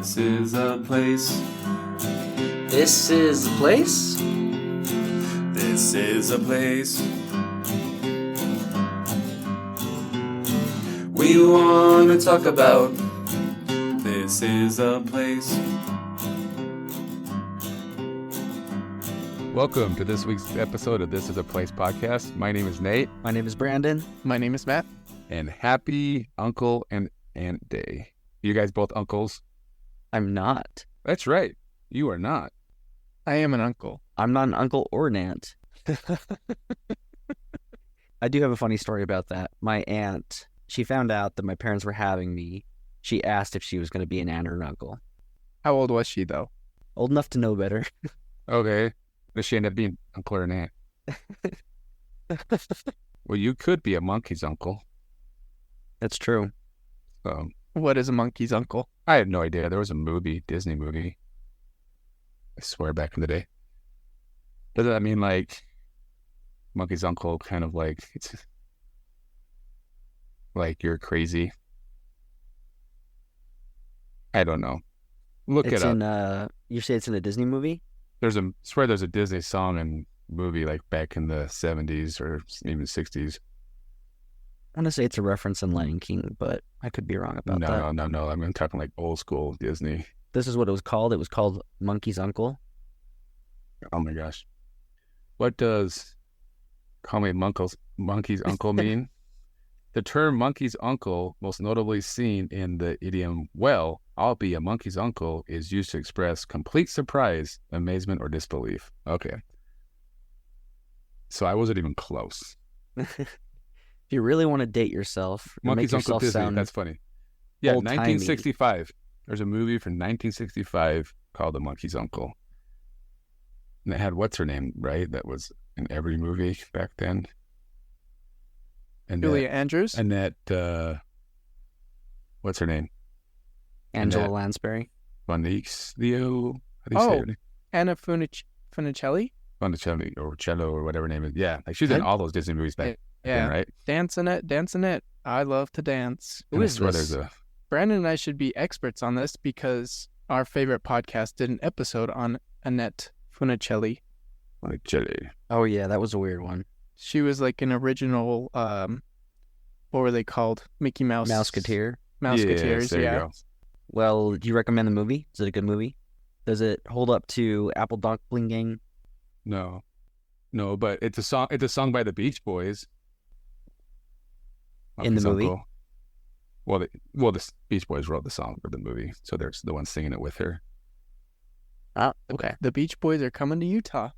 This is a place. This is the place? This is a place. We want to talk about. This is a place. Welcome to this week's episode of This is a Place podcast. My name is Nate. My name is Brandon. My name is Matt. And happy Uncle and Aunt Day. You guys both uncles? I'm not. That's right. You are not. I am an uncle. I'm not an uncle or an aunt. I do have a funny story about that. My aunt, she found out that my parents were having me. She asked if she was going to be an aunt or an uncle. How old was she, though? Old enough to know better. Okay. Does she end up being uncle or an aunt? Well, you could be a monkey's uncle. That's true. What is a monkey's uncle? I had no idea. There was a movie, Disney movie. I swear back in the day. Does that mean like monkey's uncle kind of like it's like you're crazy? I don't know. Look It's it up. in, you say it's in a Disney movie? I swear there's a Disney song and movie like back in the 70s or even 60s. I want to say it's a reference in Lion King, but I could be wrong about that. No. I'm talking like old school Disney. This is what it was called. It was called Monkey's Uncle. Oh my gosh. What does call me monkey's uncle mean? The term monkey's uncle, most notably seen in the idiom, well, I'll be a monkey's uncle, is used to express complete surprise, amazement, or disbelief. Okay. So I wasn't even close. If you really want to date yourself, or Monkey's make Uncle yourself Disney, sound that's funny. Yeah, old-timey. 1965. There's a movie from 1965 called The Monkey's Uncle. And it had what's her name, right? That was in every movie back then. And Julia Andrews? And that, what's her name? Angela Annette Lansbury. Bonicio. How do you say her name? Anna Funicelli? Bonicelli or Cello or whatever her name is. Yeah, like she's in all those Disney movies back then, right? Dancing it. I love to dance. Who is this? Brandon and I should be experts on this because our favorite podcast did an episode on Annette Funicelli. Bonicelli. Oh, yeah, that was a weird one. She was like an original, what were they called? Mickey Mouse. Mouseketeer. Mouseketeers, there you yeah. go. Well, do you recommend the movie? Is it a good movie? Does it hold up to Apple Dumpling Gang? No, but it's a song. It's a song by the Beach Boys. In the Monkey's movie? Uncle. Well, the Beach Boys wrote the song for the movie, so there's the one singing it with her. Ah, okay. The Beach Boys are coming to Utah.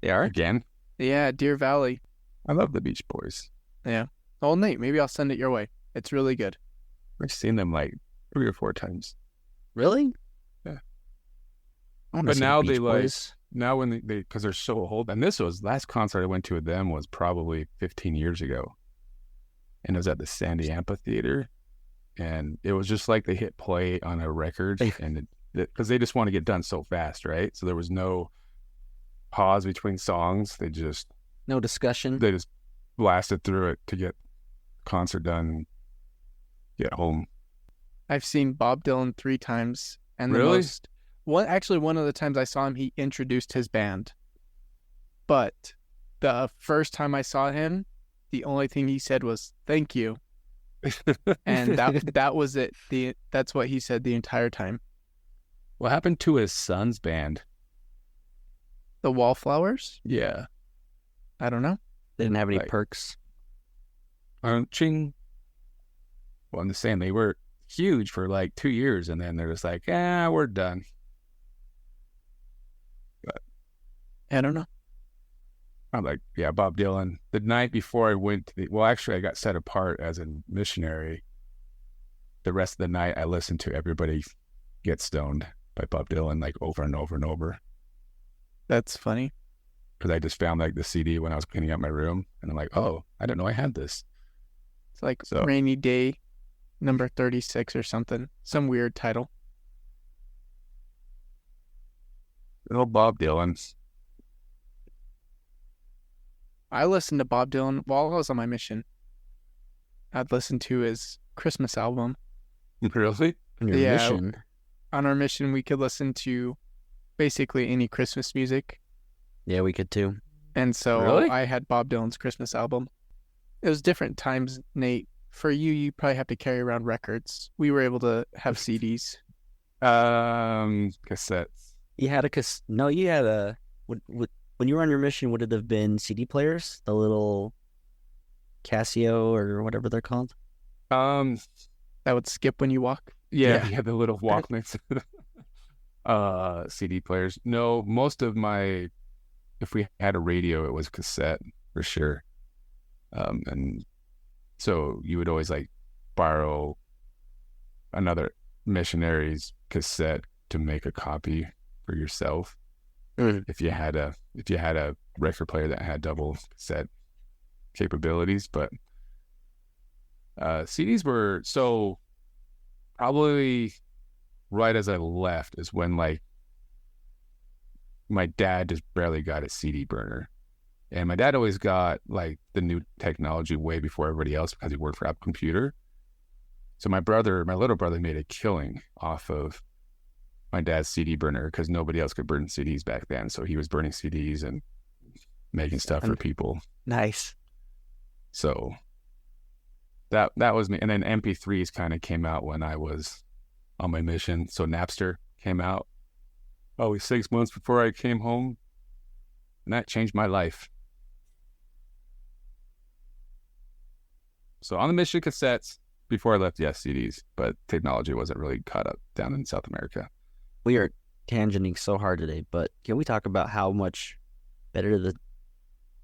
They are? Again, Yeah, Deer Valley. I love the Beach Boys. Yeah. Oh, Nate, maybe I'll send it your way. It's really good. I've seen them like 3 or 4 times. Really? Yeah. I wanna But see the now Beach they Boys. now when they because they're so old, and this was last concert I went to with them was probably 15 years ago, and it was at the Sandy Amphitheater, and it was just like they hit play on a record, and because they just want to get done so fast, right? So there was no pause between songs. They just No discussion. blasted through it to get the concert done, get home. I've seen Bob Dylan 3 times. And Really? One of the times I saw him, he introduced his band. But the first time I saw him, the only thing he said was, "Thank you." And that was it. That's what he said the entire time. What happened to his son's band? The Wallflowers? Yeah. I don't know. They didn't have any Like- perks. Ching. Well, I'm just saying they were huge for like 2 years, and then they're just like, we're done. I don't know. I'm like, yeah, Bob Dylan. The night before I went to actually I got set apart as a missionary. The rest of the night I listened to Everybody Get Stoned by Bob Dylan like over and over and over. That's funny. Because I just found like the CD when I was cleaning out my room, and I'm like, oh, I didn't know I had this. It's like So- Rainy Day, number 36 or something. Some weird title. Oh, Bob Dylan. I listened to Bob Dylan while I was on my mission. I'd listen to his Christmas album. Really? On your Yeah. mission. on our mission, we could listen to basically any Christmas music. Yeah, we could too. And so Really? I had Bob Dylan's Christmas album. It was different times, Nate. For you, you probably have to carry around records. We were able to have CDs. Cassettes. You had no, you had a when you were on your mission, would it have been CD players? The little Casio or whatever they're called? Um, That would skip when you walk. yeah, the little Walkmans. CD players. No, most of my, if we had a radio, it was cassette for sure. And so you would always like borrow another missionary's cassette to make a copy for yourself. If you had a record player that had double cassette capabilities, but CDs were so probably right as I left is when like my dad just barely got a CD burner. And my dad always got like the new technology way before everybody else because he worked for Apple Computer. So my little brother made a killing off of my dad's CD burner because nobody else could burn CDs back then. So he was burning CDs and making stuff for people. Nice. So that was me. And then MP3s kind of came out when I was on my mission. So Napster came out probably 6 months before I came home. And that changed my life. So on the mission, cassettes. Before I left, yes, CDs. But technology wasn't really caught up down in South America. We are tangenting so hard today, but can we talk about how much better the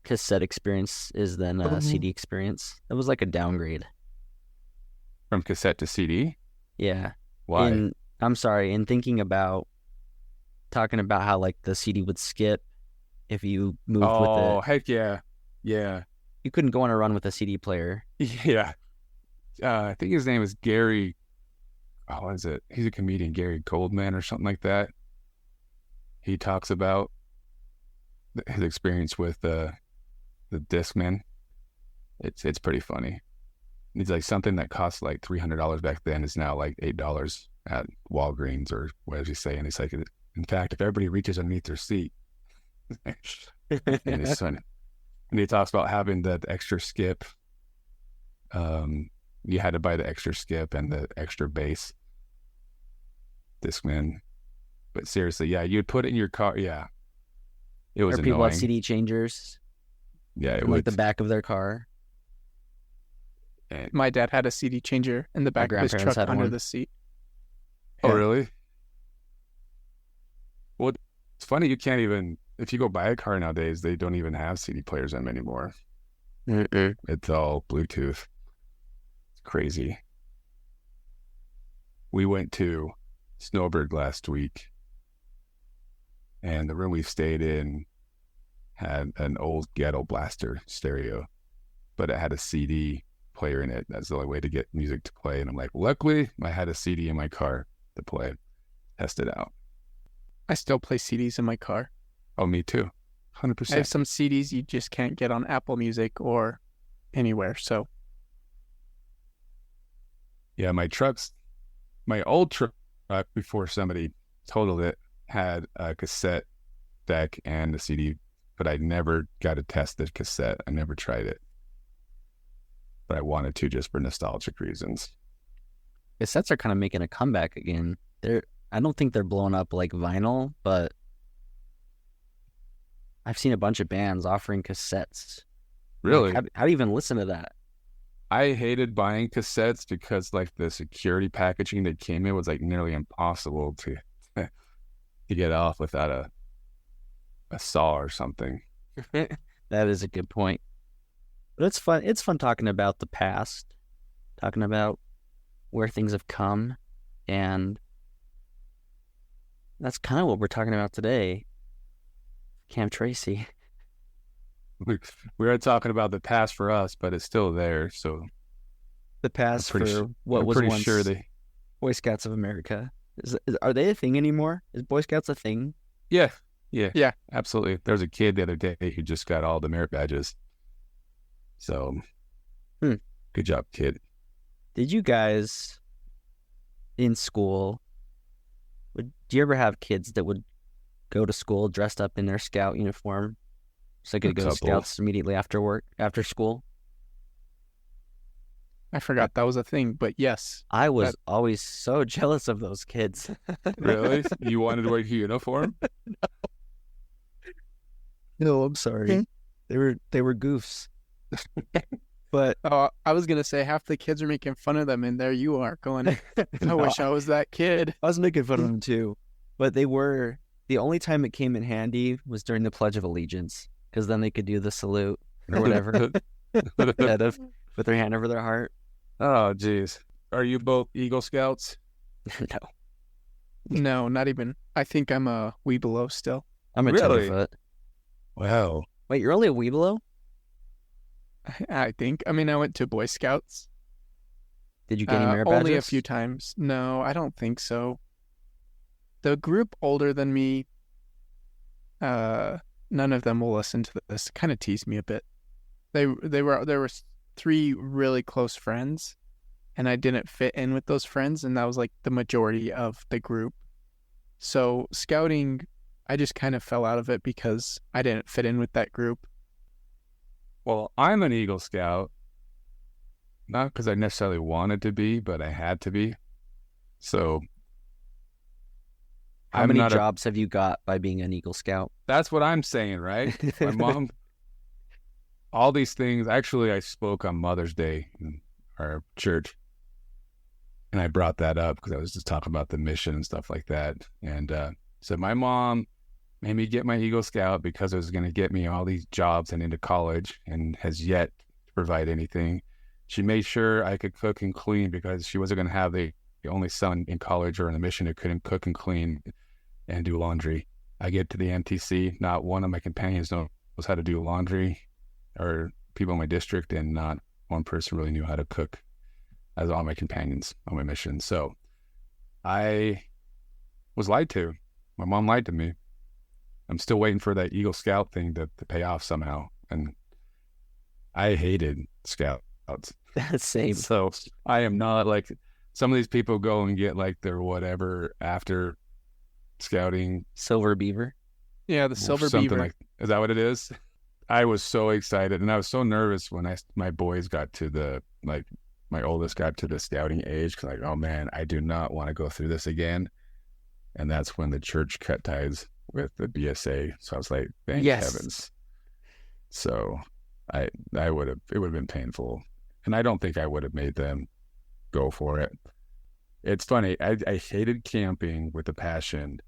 cassette experience is than CD experience? It was like a downgrade. From cassette to CD? Yeah. Why? I'm sorry, in talking about how like the CD would skip if you moved with it. Oh, heck yeah. Yeah. You couldn't go on a run with a CD player. Yeah. I think his name is Gary. Oh, what is it? He's a comedian, Gary Goldman or something like that. He talks about his experience with the Discman. It's pretty funny. It's like something that cost like $300 back then is now like $8 at Walgreens or whatever you say. And it's like, in fact, if everybody reaches underneath their seat, and it's funny. And he talks about having that extra skip. You had to buy the extra skip and the extra bass Discman. But seriously, yeah, you'd put it in your car. Yeah, it was Or people annoying. have CD changers Yeah, it in like would. the back of their car. And, My dad had a CD changer in the back of his grandparents truck had under one. the seat. oh, Yeah. really? Well, it's funny. You can't even, if you go buy a car nowadays, they don't even have CD players in them anymore. It's all Bluetooth. It's crazy. We went to Snowbird last week, and the room we stayed in had an old ghetto blaster stereo, but it had a CD player in it. That's the only way to get music to play. And I'm like, luckily, I had a CD in my car to play, test it out. I still play CDs in my car. Oh, me too. I have 100%. some CDs you just can't get on Apple Music or anywhere. So Yeah, my old truck before somebody totaled it had a cassette deck and a CD, but I never got to test the cassette. I never tried it, but I wanted to just for nostalgic reasons. Cassettes are kind of making a comeback again. I don't think they're blowing up like vinyl, but I've seen a bunch of bands offering cassettes. Really? Like, how do you even listen to that? I hated buying cassettes because like the security packaging that came in was like nearly impossible to get off without a saw or something. That is a good point. But it's fun. It's fun talking about the past, talking about where things have come, and that's kind of what we're talking about today. Camp Tracy. We are talking about the past for us, but it's still there. So The past pretty for su- what I'm was pretty once sure they. Boy Scouts of America. Are they a thing anymore? Is Boy Scouts a thing? Yeah, Yeah. absolutely. There was a kid the other day who just got all the merit badges. So, good job, kid. Did you guys in school Do you ever have kids that would go to school dressed up in their scout uniform so they could go to couple. scouts immediately after school? I forgot that was a thing, but yes. I was always so jealous of those kids. Really? You wanted to wear a uniform? No, I'm sorry. They were goofs. But I was gonna say half the kids are making fun of them, and there you are going, I wish I was that kid. I was making fun of them too. But they were, the only time it came in handy was during the Pledge of Allegiance, because then they could do the salute or whatever instead of with their hand over their heart. Oh, geez. Are you both Eagle Scouts? No, No, not even. I think I'm a Weebelo still. I'm a Really? tenderfoot. Wow. Wait, you're only a Weebelo? I think. I mean, I went to Boy Scouts. Did you get any merit badges? Only a few times. No, I don't think so. The group older than me, none of them will listen to this. Kind of teased me a bit. There were 3 really close friends, and I didn't fit in with those friends, and that was like the majority of the group. So scouting, I just kind of fell out of it because I didn't fit in with that group. Well, I'm an Eagle Scout, not because I necessarily wanted to be, but I had to be. So How many jobs have you got by being an Eagle Scout? That's what I'm saying, right? My mom, all these things. Actually, I spoke on Mother's Day in our church, and I brought that up because I was just talking about the mission and stuff like that. And so my mom made me get my Eagle Scout because it was going to get me all these jobs and into college, and has yet to provide anything. She made sure I could cook and clean because she wasn't going to have the only son in college or in the mission who couldn't cook and clean and do laundry. I get to the MTC, not one of my companions knows how to do laundry, or people in my district, and not one person really knew how to cook as all my companions on my mission. So I was lied to. My mom lied to me. I'm still waiting for that Eagle Scout thing to pay off somehow. And I hated Scouts. Same. So I am not like some of these people go and get like their whatever after scouting. Silver Beaver. Yeah, the Silver something Beaver. Like, is that what it is? I was so excited, and I was so nervous when my boys got to the, like, my oldest got to the scouting age, because like, oh man, I do not want to go through this again. And that's when the church cut ties with the BSA. So I was like, thank heavens. So it would have been painful, and I don't think I would have made them go for it. It's funny. I hated camping with a passion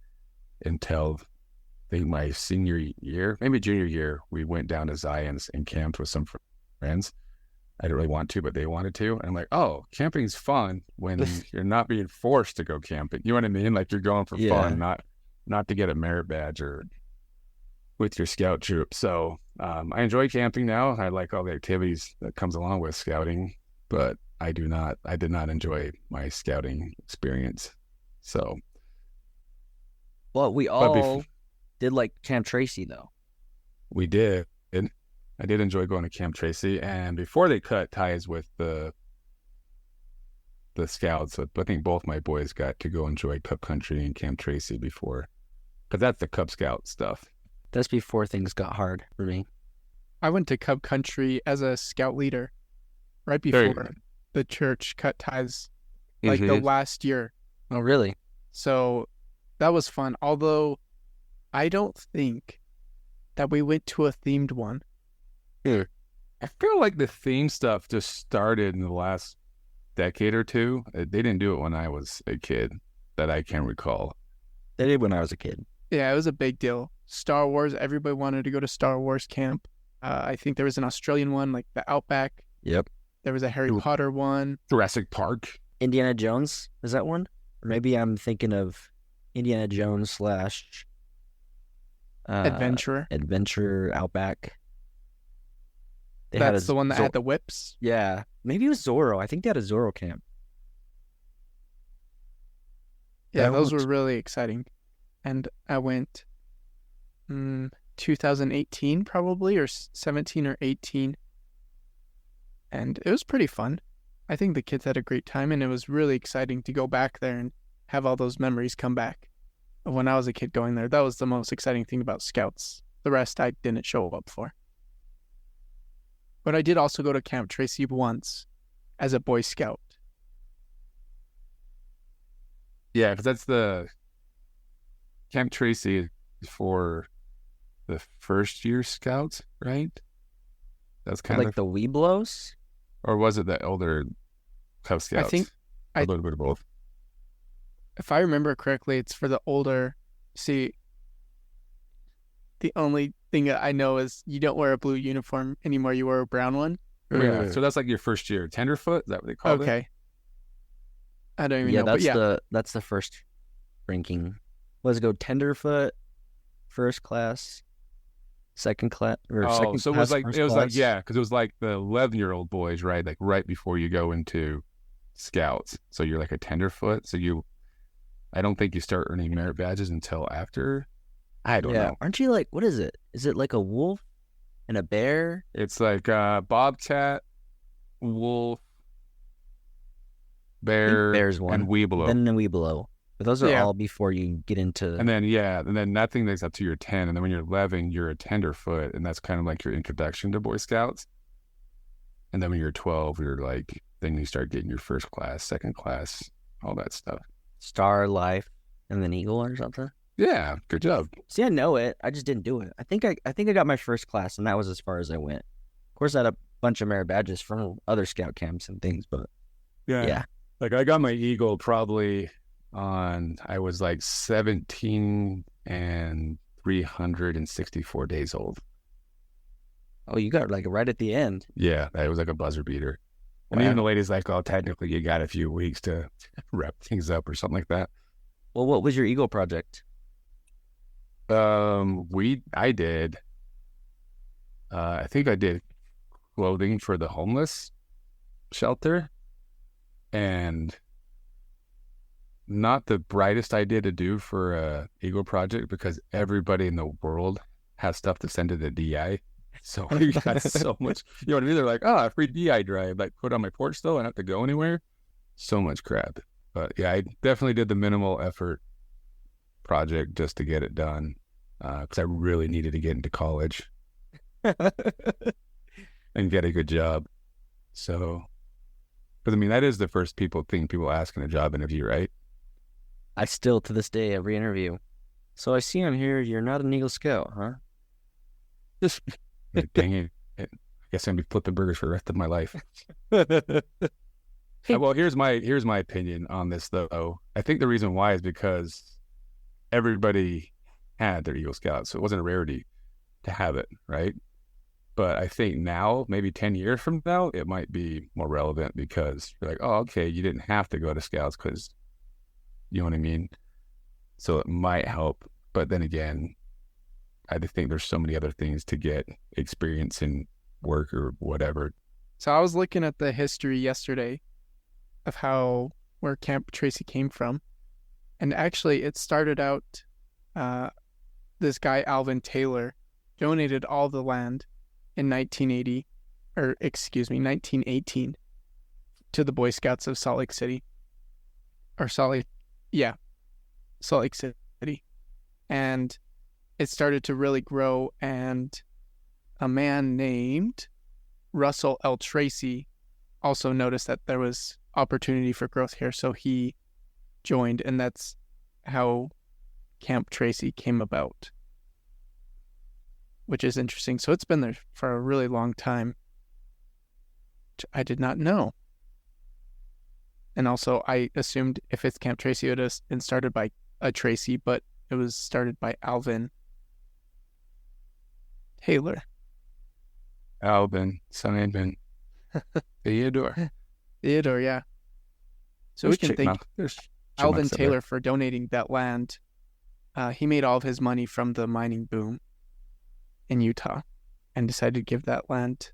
until I think my senior year, maybe junior year. We went down to Zion's and camped with some friends. I didn't really want to, but they wanted to. And I'm like, oh, camping's fun when you're not being forced to go camping. You know what I mean? Like, you're going for fun, not to get a merit badge or with your scout troop. So I enjoy camping now. I like all the activities that comes along with scouting, but I did not enjoy my scouting experience. So, well, we all did like Camp Tracy though. We did. I did enjoy going to Camp Tracy, and before they cut ties with the scouts, I think both my boys got to go enjoy Cub Country and Camp Tracy before, because that's the Cub Scout stuff. That's before things got hard for me. I went to Cub Country as a scout leader right before the church cut ties, like the last year. Oh, really? So that was fun. Although I don't think that we went to a themed one. I feel like the theme stuff just started in the last decade or two. They didn't do it when I was a kid, that I can recall. They did when I was a kid. Yeah, it was a big deal. Star Wars, everybody wanted to go to Star Wars camp. I think there was an Australian one, like the Outback. Yep. There was a Harry Potter one. Jurassic Park. Indiana Jones, is that one? Or maybe I'm thinking of Indiana Jones / Adventure Outback. That's the one that had the whips? Yeah. Maybe it was Zorro. I think they had a Zorro camp. Yeah, those were really exciting. And I went 2018 probably, or 17 or 18. And it was pretty fun. I think the kids had a great time, and it was really exciting to go back there and have all those memories come back. when I was a kid going there. That was the most exciting thing about Scouts. The rest I didn't show up for. But I did also go to Camp Tracy once as a Boy Scout. Yeah, because that's the Camp Tracy for the first year scouts, right? That's kind Like of, the Weeblos? or was it the older Cub Scouts? think a little bit of both. If I remember correctly, it's for the older. See, the only thing that I know is you don't wear a blue uniform anymore. You wear a brown one. Yeah, so that's like your first year tenderfoot. Is that what they call it? Okay. I don't even Yeah, know. But yeah, that's the first ranking. Let's go tenderfoot, first class, second class, or Oh, second so it class. was like first it was like class. yeah, because it was like the 11-year-old boys, right? Like right before you go into scouts. So you're like a tenderfoot. So I don't think you start earning merit badges until after. I don't know. Aren't you like, what is it? Is it like a wolf and a bear? It's like bobcat, wolf, bear, bear's one. and weeblo. Then the Weeblo. But those are Yeah. all before you get into. And then that thing takes up to your 10. And then when you're 11, you're a tenderfoot. And that's kind of like your introduction to Boy Scouts. And then when you're 12, you're like, then you start getting your first class, second class, all that stuff. Star, Life, and then Eagle or something. Yeah, good job. See, I know it. I just didn't do it. I think I got my first class, and that was as far as I went. Of course, I had a bunch of merit badges from other scout camps and things, but yeah. Like I got my Eagle probably I was like 17 and 364 days old. Oh, you got like right at the end. Yeah, it was like a buzzer beater. And Wow. even the lady's like, oh, technically you got a few weeks to wrap things up or something like that. Well, what was your Eagle project? I did, I think I did clothing for the homeless shelter, and not the brightest idea to do for a Eagle project because everybody in the world has stuff to send to the DI. So we got so much, you know what I mean? They're like, oh, a free DI drive, like put on my porch though, I don't have to go anywhere. So much crap. But yeah, I definitely did the minimal effort project just to get it done because I really needed to get into college and get a good job. So, because I mean, that is the first thing people ask in a job interview, right? I still, to this day, every interview. So I see on here you're not an Eagle Scout, huh? Just like, dang it. I guess I'm gonna be flipping burgers for the rest of my life. Well, here's my opinion on this though. I think the reason why is because everybody had their Eagle Scout, so it wasn't a rarity to have it, right? But I think now, maybe 10 years from now, it might be more relevant because you're like, oh, okay, you didn't have to go to Scouts because, you know what I mean? So it might help. But then again, I think there's so many other things to get experience in work or whatever. So I was looking at the history yesterday of where Camp Tracy came from. And actually it started out, this guy, Alvin Taylor, donated all the land in 1918 to the Boy Scouts of Salt Lake City. Salt Lake City. And it started to really grow, and a man named Russell L. Tracy also noticed that there was opportunity for growth here, so he joined, and that's how Camp Tracy came about, which is interesting. So it's been there for a really long time, which I did not know. And also, I assumed if it's Camp Tracy, it would have been started by a Tracy, but it was started by Alvin Taylor. Alvin, Simon, Theodore. Theodore, yeah. So we can thank There's Alvin chipmunks in Taylor for donating that land. He made all of his money from the mining boom in Utah and decided to give that land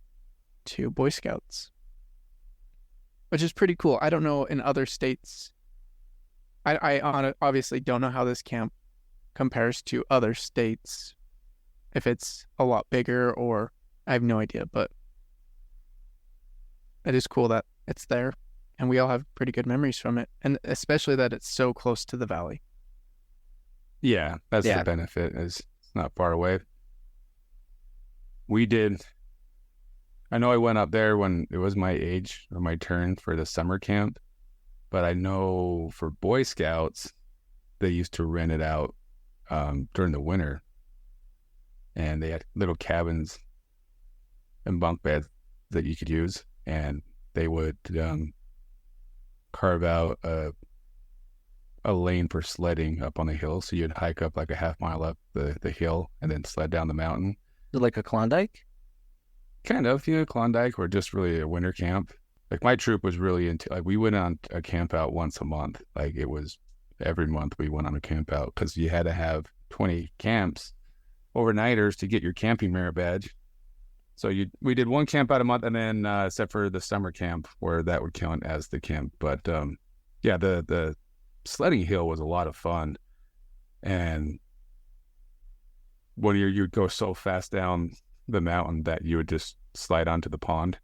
to Boy Scouts, which is pretty cool. I don't know in other states. I obviously don't know how this camp compares to other states, if it's a lot bigger or I have no idea, but it is cool that it's there and we all have pretty good memories from it, and especially that it's so close to the valley. Yeah, that's Yeah. the benefit. Is it's not far away. I know I went up there when it was my age or my turn for the summer camp, but I know for Boy Scouts, they used to rent it out during the winter, and they had little cabins and bunk beds that you could use, and they would carve out a lane for sledding up on the hill. So you'd hike up like a half mile up the hill and then sled down the mountain. Is it like a Klondike? Kind of, Klondike, or just really a winter camp. Like my troop was really into, like we went on a camp out once a month. Like it was every month we went on a camp out because you had to have 20 camps, overnighters to get your camping merit badge. So we did one camp out a month, and then except for the summer camp where that would count as the camp. But yeah, the sledding hill was a lot of fun, and you'd go so fast down the mountain that you would just slide onto the pond.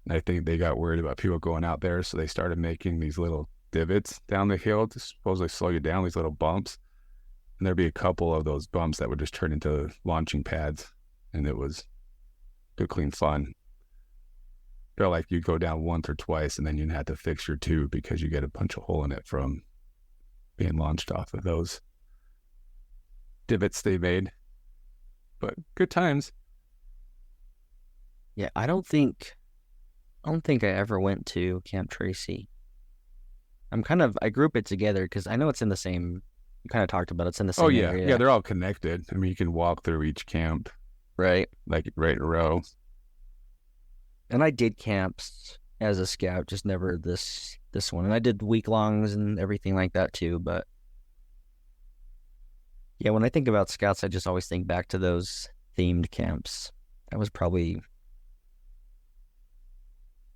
And I think they got worried about people going out there, so they started making these little divots down the hill to supposedly slow you down, these little bumps. And there'd be a couple of those bumps that would just turn into launching pads, and it was good, clean fun. Felt like you'd go down once or twice, and then you'd have to fix your tube because you get a punch a hole in it from being launched off of those divots they made. But good times. Yeah, I don't think I ever went to Camp Tracy. I group it together because I know it's in the same, you kind of talked about it's in the same area. Yeah, they're all connected. I mean, you can walk through each camp. Right. Like right in a row. And I did camps as a scout, just never this one. And I did week-longs and everything like that too, but yeah, when I think about scouts, I just always think back to those themed camps. That was probably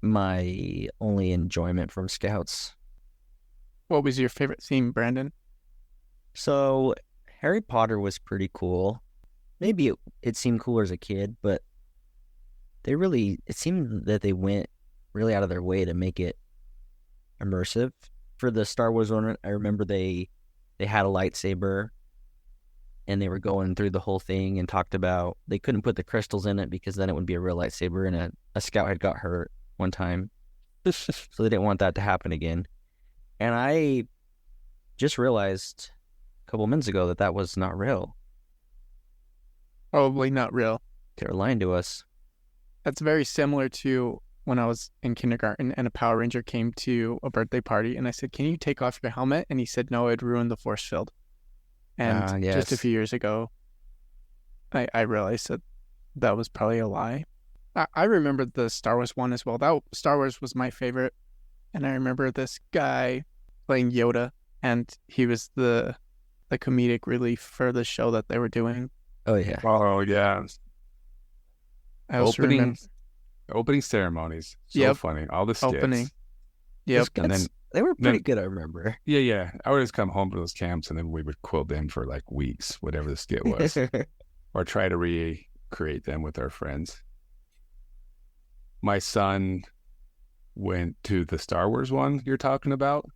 my only enjoyment from scouts. What was your favorite theme, Brandon? So Harry Potter was pretty cool. Maybe it seemed cooler as a kid, but it seemed that they went really out of their way to make it immersive. For the Star Wars one, I remember they had a lightsaber, and they were going through the whole thing and talked about they couldn't put the crystals in it because then it would be a real lightsaber, and a scout had got hurt one time. So they didn't want that to happen again. And I just realized a couple minutes ago that was not real. Probably not real. They were lying to us. That's very similar to when I was in kindergarten and a Power Ranger came to a birthday party, and I said, "Can you take off your helmet?" And he said, "No, it'd ruin the force field." And Yes. just a few years ago, I realized that was probably a lie. I remember the Star Wars one as well. Star Wars was my favorite. And I remember this guy playing Yoda, and he was the comedic relief for the show that they were doing. Oh, yeah. Oh, yeah. I also remember Opening ceremonies. So Yep. funny. All the skits. opening. Yep. And then They were pretty good, I remember. Yeah. I would just come home to those camps, and then we would quilt them for like weeks, whatever the skit was, or try to recreate them with our friends. My son went to the Star Wars one you're talking about,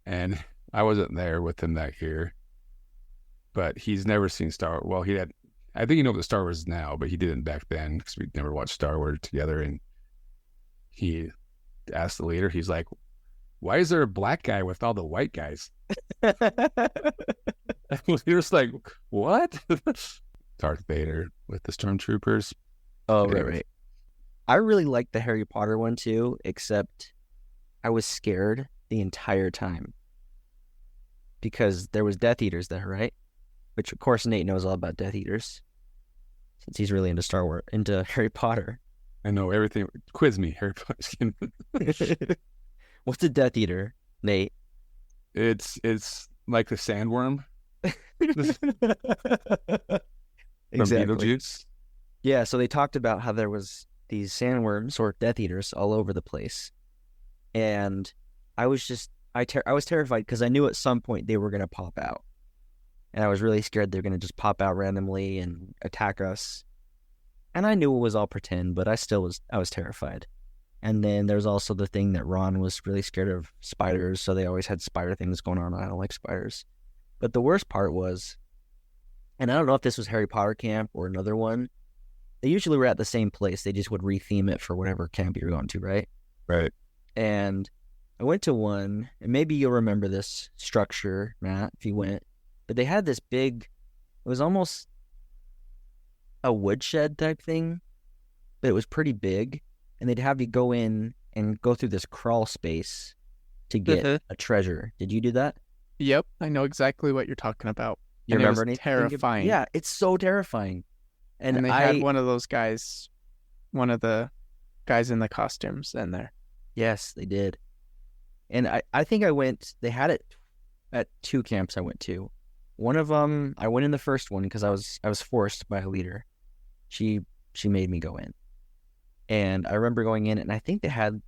and I wasn't there with him that year, but he's never seen Star Wars. Well, I think he knows what Star Wars is now, but he didn't back then because we'd never watched Star Wars together. And he asked the leader, he's like, "Why is there a black guy with all the white guys?" He was like, "What?" Darth Vader with the stormtroopers. Oh, Anyway. right. I really liked the Harry Potter one too, except I was scared the entire time because there was Death Eaters there, right? Which, of course, Nate knows all about Death Eaters since he's really into Harry Potter. I know everything. Quiz me, Harry Potter. What's a Death Eater, Nate? It's like the sandworm from Beetlejuice. Yeah, so they talked about how there was these sandworms or Death Eaters all over the place, and I was terrified because I knew at some point they were going to pop out, and I was really scared they're going to just pop out randomly and attack us. And I knew it was all pretend, but I was terrified. And then there's also the thing that Ron was really scared of spiders, so they always had spider things going on. I don't like spiders. But the worst part was, and I don't know if this was Harry Potter camp or another one, they usually were at the same place. They just would retheme it for whatever camp you're going to, right? Right. And I went to one, and maybe you'll remember this structure, Matt, if you went. But they had this big, it was almost a woodshed type thing, but it was pretty big. And they'd have you go in and go through this crawl space to get a treasure. Did you do that? Yep, I know exactly what you're talking about. You And remember it was anything? terrifying. Yeah, it's so terrifying. And they had one of those guys, one of the guys in the costumes in there. Yes, they did. And I think they had it at 2 camps I went to. One of them, I went in the first one because I was forced by a leader. She made me go in. And I remember going in, and I think they had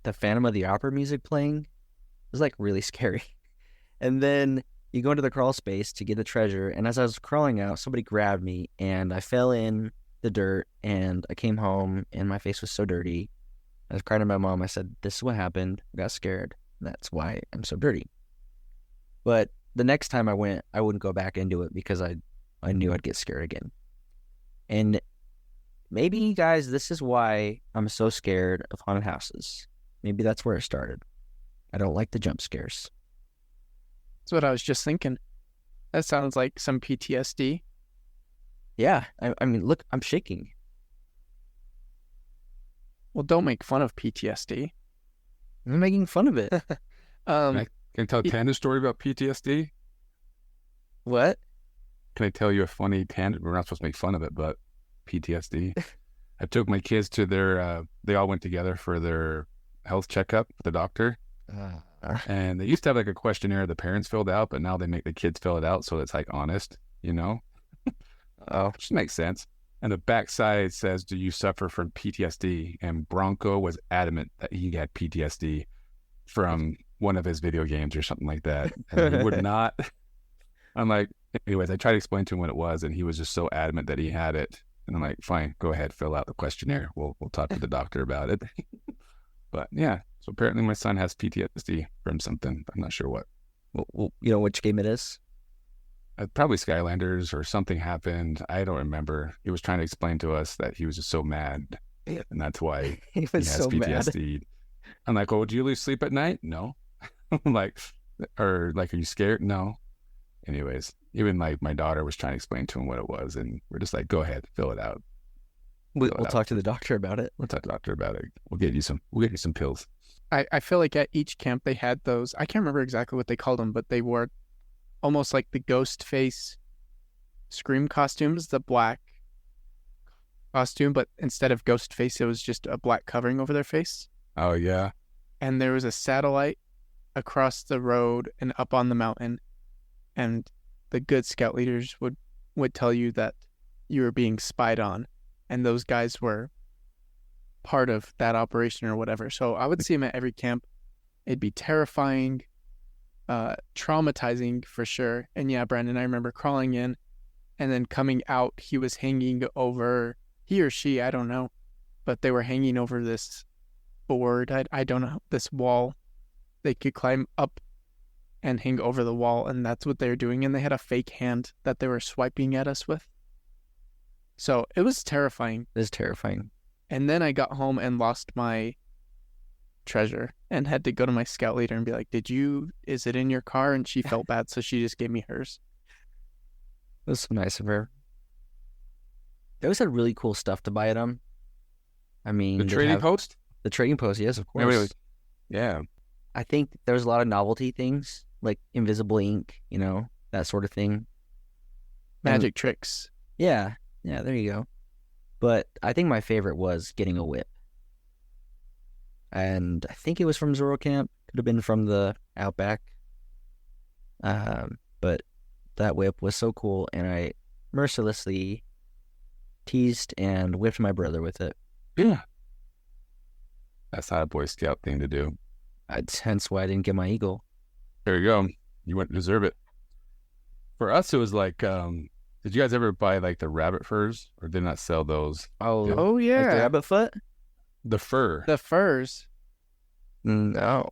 the Phantom of the Opera music playing. It was like really scary. And then you go into the crawl space to get the treasure, and as I was crawling out, somebody grabbed me, and I fell in the dirt, and I came home, and my face was so dirty. I was crying to my mom. I said, "This is what happened. I got scared. That's why I'm so dirty." But the next time I went, I wouldn't go back into it because I knew I'd get scared again. And maybe, guys, this is why I'm so scared of haunted houses. Maybe that's where it started. I don't like the jump scares. That's what I was just thinking. That sounds like some PTSD. Yeah, I mean, look, I'm shaking. Well, don't make fun of PTSD. I'm making fun of it. Can I tell Tanner's story about PTSD? What? Can I tell you a funny tangent? We're not supposed to make fun of it, but PTSD. I took my kids to they all went together for their health checkup with the doctor. And they used to have like a questionnaire the parents filled out, but now they make the kids fill it out so it's like honest, you know? Which makes sense. And the backside says, "Do you suffer from PTSD?" And Bronco was adamant that he had PTSD from one of his video games or something like that. And he would not. I'm like, anyways, I tried to explain to him what it was, and he was just so adamant that he had it. And I'm like, fine, go ahead, fill out the questionnaire. We'll talk to the doctor about it. But yeah, so apparently my son has PTSD from something. I'm not sure what. Well, you know which game it is? Probably Skylanders or something happened. I don't remember. He was trying to explain to us that he was just so mad, and that's why He he was has so mad. PTSD. I'm like, "Oh, do you lose sleep at night?" No. I'm like, are you scared? No. Anyways, even like my daughter was trying to explain to him what it was, and we're just like, "Go ahead, fill it out." We'll talk to the doctor about it. We'll talk to the doctor about it. We'll get you some pills. I feel like at each camp they had those. I can't remember exactly what they called them, but they wore almost like the ghost face Scream costumes, the black costume, but instead of ghost face, it was just a black covering over their face. Oh yeah. And there was a satellite across the road and up on the mountain, and the good scout leaders would tell you that you were being spied on, and those guys were part of that operation or whatever. So I would see him at every camp. It'd be terrifying, traumatizing for sure. And yeah, Brandon, I remember crawling in and then coming out. He was hanging over, he or she, I don't know, but they were hanging over this board. I don't know, this wall. They could climb up and hang over the wall, and that's what they were doing. And they had a fake hand that they were swiping at us with. So it was terrifying. It is terrifying. And then I got home and lost my treasure and had to go to my scout leader and be like, is it in your car? And she felt bad, so she just gave me hers. It was so nice of her. They always had really cool stuff to buy at them. I mean, The trading post? The trading post, yes, of course. Wait. Yeah. I think there was a lot of novelty things, like invisible ink, that sort of thing. Magic tricks. Yeah, there you go. But I think my favorite was getting a whip. And I think it was from Zorro Camp. Could have been from the Outback. But that whip was so cool, and I mercilessly teased and whipped my brother with it. Yeah. That's not a Boy Scout thing to do. Hence why I didn't get my eagle. There you go. You wouldn't deserve it. For us, it was like, did you guys ever buy like the rabbit furs, or did not sell those? Oh yeah. Like the rabbit foot? The fur. The furs. No.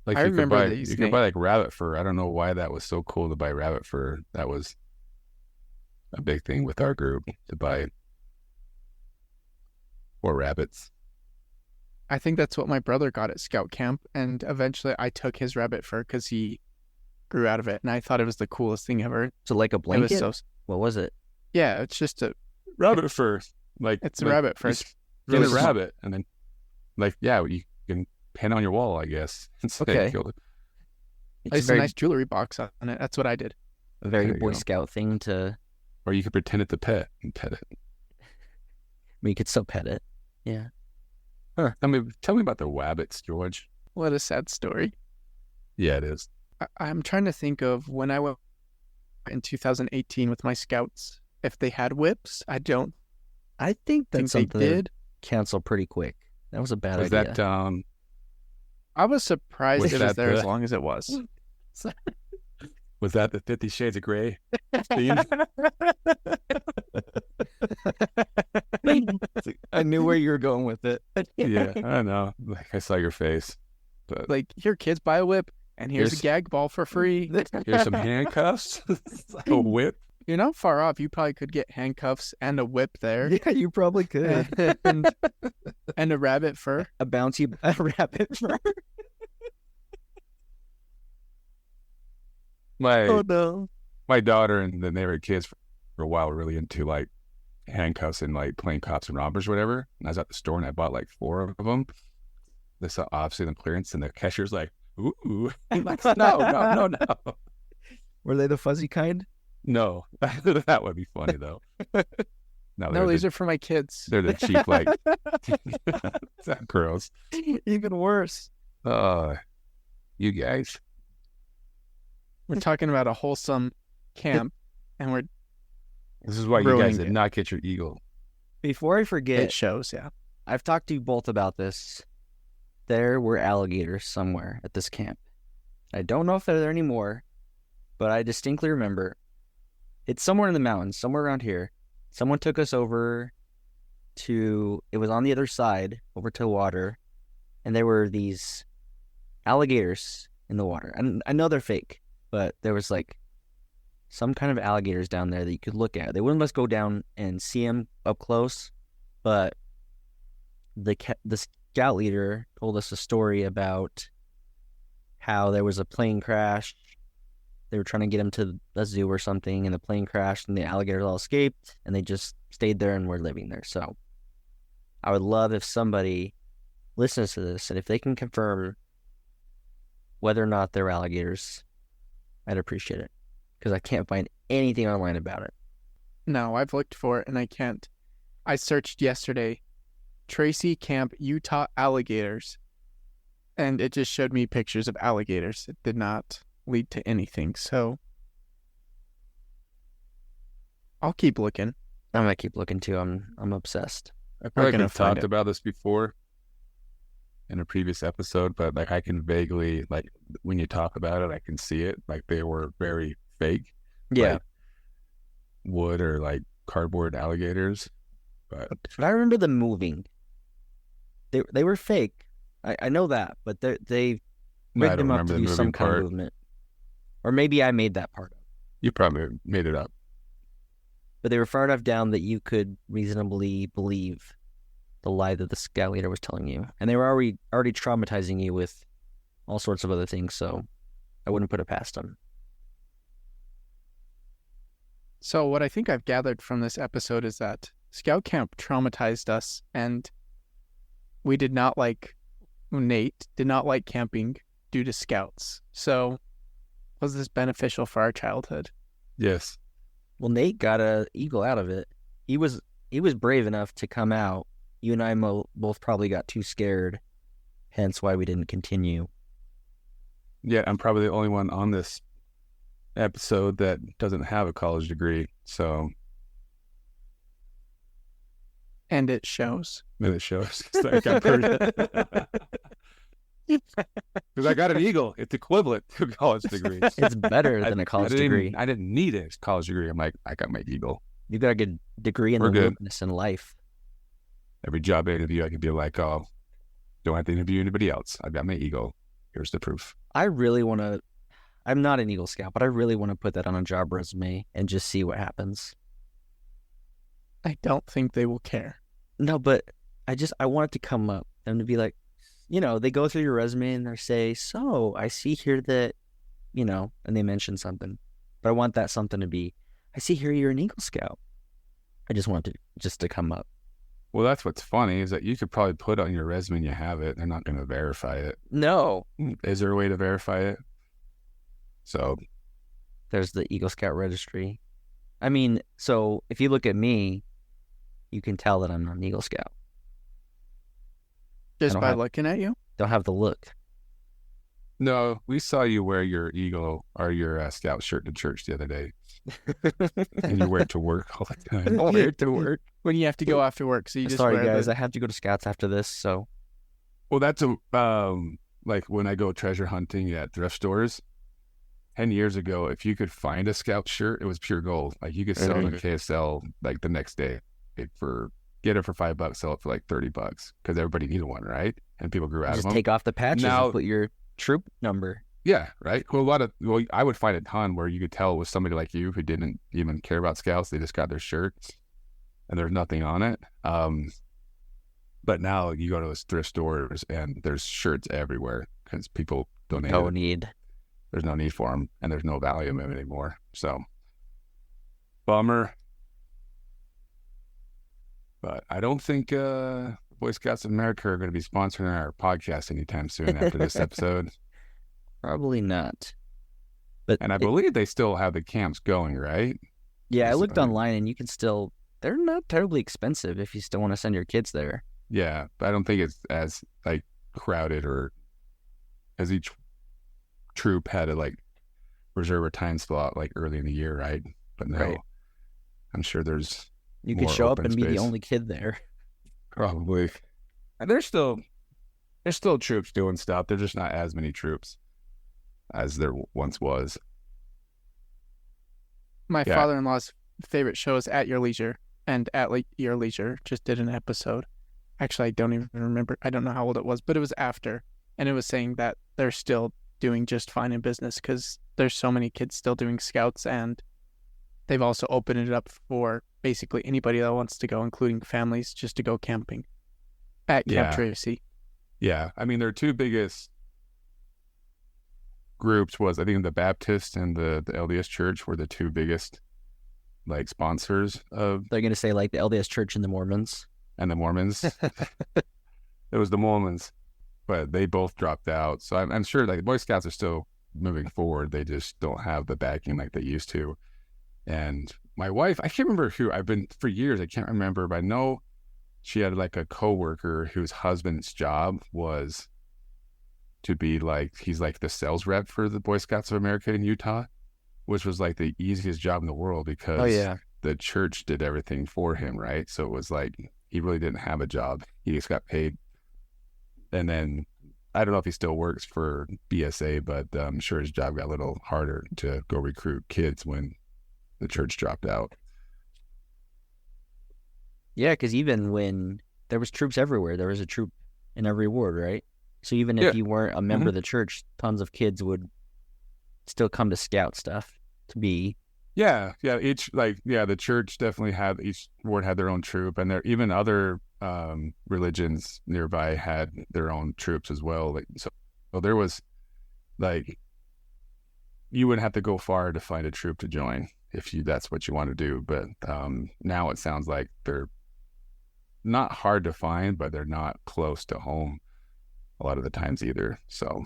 Like I you could remember buy these you could buy like rabbit fur. I don't know why that was so cool to buy rabbit fur. That was a big thing with our group to buy more rabbits. I think that's what my brother got at scout camp, and eventually I took his rabbit fur because he grew out of it, and I thought it was the coolest thing ever. So like a It blanket? was so What was it? yeah, it's just Rabbit fur. Like it's a like rabbit fur. you It's skin really a small. rabbit and then like you can pin on your wall, I guess. And say Okay. you killed it. I It's used a nice jewelry box on it. That's what I did. a very There you Boy go. Scout thing to. Or you could pretend it's a pet and pet it. I mean, you could still pet it. Yeah. Tell me about the wabbits, George. What a sad story. Yeah, it is. I'm trying to think of when I went in 2018 with my scouts, if they had whips. I don't I think that's think they something they did. cancel pretty quick. That was a bad Was idea. that I was surprised Was it was that there as the- long as it was. was that the 50 Shades of Grey scene? I knew where you were going with it. Yeah, I know. Like I saw your face. But Like, here, kids, buy a whip, and here's Here's- a gag ball for free. here's some handcuffs, a whip. You're not far off. You probably could get handcuffs and a whip there, Yeah, you probably could. and a rabbit fur. A bouncy rabbit fur. My no. my daughter and the neighborhood kids for a while were really into like handcuffs and like playing cops and robbers or whatever. And I was at the store and I bought like 4 of them. They saw obviously the clearance and the cashier's like, ooh. I'm like, no. Were they the fuzzy kind? No. That would be funny though. No, these are for my kids. they're the cheap like that gross. Even worse. You guys. We're talking about a wholesome camp, and This is why you Ruining guys did it. not get your eagle. Before I it forget, shows, yeah. I've talked to you both about this. There were alligators somewhere at this camp. I don't know if they're there anymore, but I distinctly remember it's somewhere in the mountains, somewhere around here. Someone took us over it was on the other side, over to water, and there were these alligators in the water. And I know they're fake, but there was like some kind of alligators down there that you could look at. They wouldn't let us go down and see them up close, but the scout leader told us a story about how there was a plane crash. They were trying to get him to a zoo or something, and the plane crashed, and the alligators all escaped, and they just stayed there and were living there. So I would love if somebody listens to this, and if they can confirm whether or not they're alligators, I'd appreciate it, because I can't find anything online about it. No, I've looked for it, and I can't. I searched yesterday, Tracy Camp, Utah alligators, and it just showed me pictures of alligators. It did not lead to anything, so I'll keep looking. I'm gonna keep looking too. I'm obsessed. I feel like gonna we've find talked it. about this before in a previous episode, but like I can vaguely, like when you talk about it, I can see it. Like they were very fake. Yeah, Like wood or like cardboard alligators. But but I remember them moving. They were fake. I know that, but they no, I rigged don't them up remember to the do moving some kind of part. movement, or maybe I made that part up. You probably made it up. But they were far enough down that you could reasonably believe the lie that the scout leader was telling you, and they were already traumatizing you with all sorts of other things. So I wouldn't put it past them. So what I think I've gathered from this episode is that Scout Camp traumatized us, and Nate did not like camping due to scouts. So was this beneficial for our childhood? Yes. Well, Nate got a eagle out of it. He was brave enough to come out. You and I both probably got too scared, hence why we didn't continue. Yeah, I'm probably the only one on this episode that doesn't have a college degree. So And it shows. it shows. It's like I'm because I got an eagle. It's equivalent to a college degree. It's better than a college degree. I didn't need a college degree. I'm like, I got my eagle. You got a good degree in We're the good. wilderness in life. Every job interview, I could be like, oh, don't have to interview anybody else. I got my eagle. Here's the proof. I really want to. I'm not an Eagle Scout, but I really want to put that on a job resume and just see what happens. I don't think they will care. No, but I want it to come up and to be like, they go through your resume and they say, so I see here that, and they mention something, but I want that something to be, I see here you're an Eagle Scout. I just want it just to come up. Well, that's what's funny is that you could probably put on your resume and you have it. They're not going to verify it. No. Is there a way to verify it? So there's the Eagle Scout registry. I mean, so if you look at me, you can tell that I'm not an Eagle Scout. Just by looking at you? Don't have the look. No, we saw you wear your Eagle or your Scout shirt to church the other day. And you wear it to work all the time. I wear it to work. When you have to go after work. So you just Sorry, wear guys. I have to go to Scouts after this, so. Well, that's like when I go treasure hunting at thrift stores. 10 years ago, if you could find a Scout shirt, it was pure gold. Like you could sell it on KSL like the next day get it for $5, sell it for like $30 because everybody needed one, right? And people grew out of them. Just take off the patches and put your troop number. Yeah, right. Well, I would find a ton where you could tell it was somebody like you who didn't even care about Scouts. They just got their shirts and there's nothing on it. But now you go to those thrift stores and there's shirts everywhere because people donate. No need. There's no need for them and there's no value in them anymore. So, bummer. But I don't think Boy Scouts of America are going to be sponsoring our podcast anytime soon after this episode. Probably not. And I believe they still have the camps going, right? Yeah, I looked online and you can still, they're not terribly expensive if you still want to send your kids there. Yeah, but I don't think it's as like crowded or as each troop had to reserve a time slot like early in the year, right? But no, I'm sure there's you could show up and be the only kid there. Probably. And there's still troops doing stuff. There's just not as many troops as there once was. My father-in-law's favorite show is At Your Leisure, and At Your Leisure just did an episode. Actually, I don't even remember. I don't know how old it was, but it was after, and it was saying that they're still doing just fine in business because there's so many kids still doing Scouts, and they've also opened it up for basically anybody that wants to go, including families, just to go camping at Camp Tracy. Yeah, I mean, their two biggest groups was, I think, the Baptist and the LDS Church were the two biggest sponsors of. They're going to say the LDS Church and the Mormons. And the Mormons. It was the Mormons, but they both dropped out. So I'm sure the Boy Scouts are still moving forward. They just don't have the backing like they used to. And my wife, I can't remember who, for years, I can't remember, but I know she had a coworker whose husband's job was to be he's the sales rep for the Boy Scouts of America in Utah, which was the easiest job in the world because the church did everything for him, right? So it was he really didn't have a job. He just got paid. And then I don't know if he still works for BSA, but I'm sure his job got a little harder to go recruit kids when the church dropped out. Yeah, because even when there was troops everywhere, there was a troop in every ward, right? So even if you weren't a member of the church, tons of kids would still come to Scout stuff to be. Yeah. The church definitely each ward had their own troop, and there even other religions nearby had their own troops as well. So there was you wouldn't have to go far to find a troop to join if that's what you want to do. But now it sounds like they're not hard to find, but they're not close to home a lot of the times either. So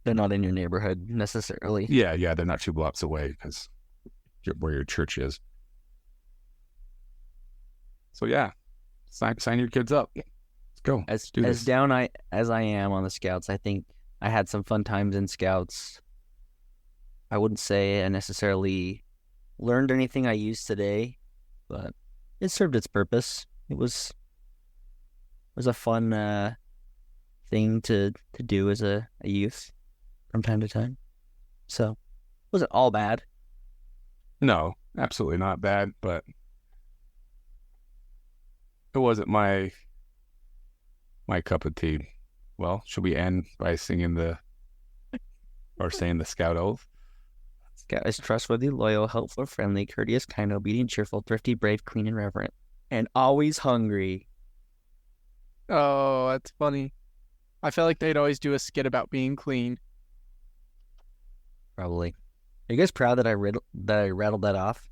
they're not in your neighborhood necessarily. Yeah, they're not 2 blocks away because where your church is. So sign your kids up. Let's go. As down as I am on the Scouts, I think I had some fun times in Scouts. I wouldn't say I necessarily learned anything I use today, but it served its purpose. It was a fun thing to do as a youth from time to time. So it wasn't all bad. No, absolutely not bad, but it wasn't my cup of tea. Well, should we end by singing the or saying the Scout oath. Scout is trustworthy, loyal, helpful, friendly, courteous, kind, obedient, cheerful, thrifty, brave, clean, and reverent. And always hungry. Oh, that's funny. I feel like they'd always do a skit about being clean. Probably. Are you guys proud that I rattled that off?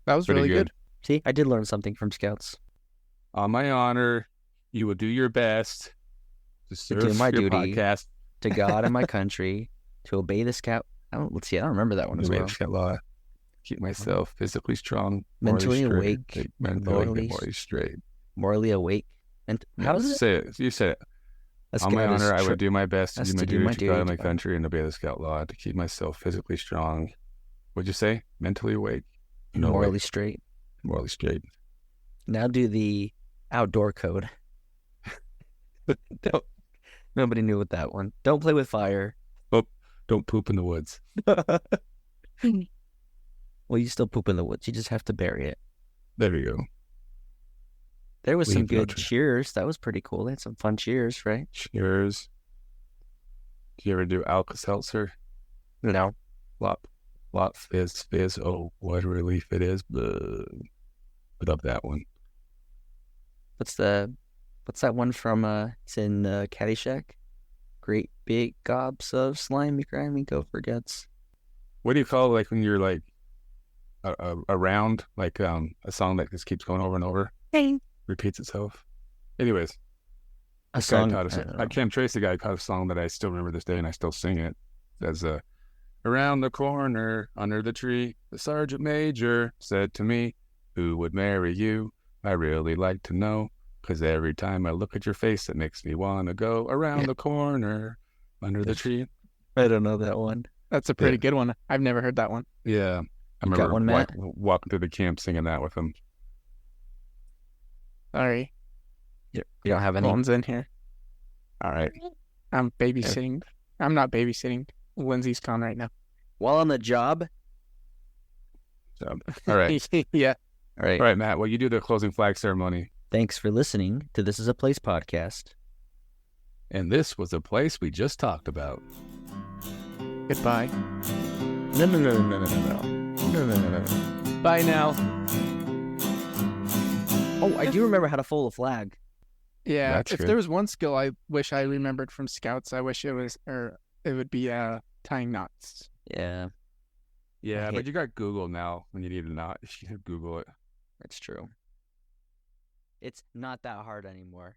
That was Pretty really good. See, I did learn something from Scouts. On my honor, you will do your best to serve do my your duty. podcast. To God and my country, to obey the Scout. Let's see, I don't remember that one as Obey well. the Scout law. Keep myself physically strong, Mentally morally awake, straight, mentally straight. Morally awake. And how is it? Say it. You said it. A On my Scout is honor, I would do my best to has do my to do duty my to duty God and to my God. country and obey the Scout law to keep myself physically strong. What'd you say? Mentally awake? No, morally wait. straight. Morally straight. Now do the outdoor code. Nobody knew what that one. Don't play with fire. Don't poop in the woods. Well, you still poop in the woods. You just have to bury it. There we go. There was some Leave no good trace. cheers. That was pretty cool. They had some fun cheers, right? Cheers. Do you ever do Alka-Seltzer? No. Flop, fizz. Oh, what a relief it is. Put up that one. What's that one from it's in Caddyshack? Great big gobs of slimy, grimy gopher guts. What do you call like when you're like around like a song that just keeps going over and over, repeats itself? Anyways, A this guy song. taught us. I don't know. Cam Tracy guy taught a song that I still remember this day, and I still sing it. It says, "Around the corner, under the tree, the sergeant major said to me, 'Who would marry you? I really like to know, 'cause every time I look at your face, it makes me want to go around the corner, under the tree.'" I don't know that one. That's a pretty good one. I've never heard that one. Yeah, I You got remember one, Matt? walking through the camp singing that with him. Sorry. You don't have any. One's in here. All right. I'm babysitting. I'm not babysitting. Lindsay's gone right now. While on the job. So, all right. Yeah. All right. All right, Matt. Well, you do the closing flag ceremony. Thanks for listening to This Is a Place podcast. And this was a place we just talked about. Goodbye. No. Bye now. Oh, I do remember how to fold a flag. Yeah. That's if good. there was one skill I wish I remembered from Scouts, I wish it would be tying knots. Yeah, Yeah, I but hate- you got Google now when you need a knot. You can Google it. that's true. It's not that hard anymore.